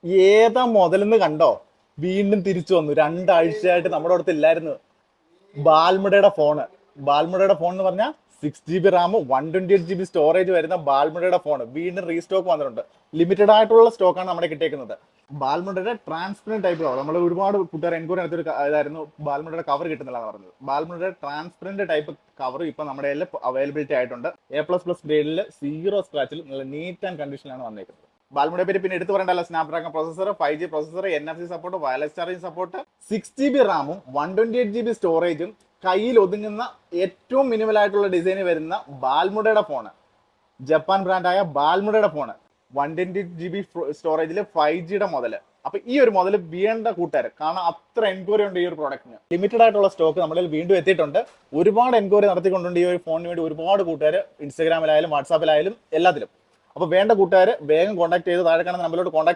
ഏതാ മുതലെന്ന് കണ്ടോ? വീണ്ടും തിരിച്ചു വന്നു. രണ്ടാഴ്ചയായിട്ട് നമ്മുടെ അടുത്ത് ഇല്ലായിരുന്നു. ബാൽമുടയുടെ ഫോണ്. ബാൽമുടയുടെ ഫോൺ എന്ന് പറഞ്ഞാൽ 6 GB റാം 128 GB സ്റ്റോറേജ് വരുന്ന ബാൽമുടയുടെ ഫോൺ വീണ്ടും റീസ്റ്റോക്ക് വന്നിട്ടുണ്ട്. ലിമിറ്റഡ് ആയിട്ടുള്ള സ്റ്റോക്കാണ് നമ്മുടെ കിട്ടിയേക്കുന്നത്. ബാൽമുടയുടെ ട്രാൻസ്പെറന്റ് ടൈപ്പ് കവർ. നമ്മൾ ഒരുപാട് കൂട്ടുകാർ എൻക്വയറി നടത്തിയൊരു ഇതായിരുന്നു, ബാൽമുടയുടെ കവർ കിട്ടുന്നില്ല എന്ന് പറഞ്ഞത്. ബാൽമുടയുടെ ട്രാൻസ്പെറന്റ് ടൈപ്പ് കവർ ഇപ്പൊ നമ്മുടെ അവൈലബിലിറ്റി ആയിട്ടുണ്ട്. A++ ഗ്രേഡിൽ 0 സ്ക്രാച്ചിൽ നല്ല നീറ്റ് ആൻഡ് കണ്ടീഷനിലാണ് വന്നേക്കുന്നത്. ബാൽമുടയെ പറ്റി പിന്നെ എടുത്തു പറയേണ്ടല്ലോ, Snapdragon processor, 5G processor, NFC support, wireless charging support, 6 GB റാമും 128 GB സ്റ്റോറേജും, കയ്യിൽ ഒതുങ്ങുന്ന ഏറ്റവും മിനിമൽ ആയിട്ടുള്ള ഡിസൈനിൽ വരുന്ന ബാൽമുടയുടെ ഫോണ്, ജപ്പാൻ ബ്രാൻഡായ ബാൽമുടയുടെ ഫോണ്, 128 GB സ്റ്റോറേജിൽ 5G മുതല്. അപ്പൊ ഈ ഒരു മുതൽ വേണ്ട കൂട്ടുകാർ, കാരണം അത്ര എൻക്വയറി ഉണ്ട് ഈ ഒരു പ്രോഡക്റ്റിന്. ലിമിറ്റഡ് ആയിട്ടുള്ള സ്റ്റോക്ക് നമ്മളിൽ വീണ്ടും എത്തിയിട്ടുണ്ട്. ഒരുപാട് എൻക്വയറി നടത്തിക്കൊണ്ടുണ്ട് ഈ ഒരു ഫോണിന് വേണ്ടി ഒരുപാട് കൂട്ടുകാർ, ഇൻസ്റ്റാഗ്രാമിലായാലും വാട്സാപ്പിലായാലും എല്ലാത്തിലും. അപ്പോൾ വേണ്ട കൂട്ടുകാർ വേഗം കോൺടാക്ട് ചെയ്ത് താഴെ കാണുന്ന നമ്പറിലോട്ട് കോൺടാക്ട്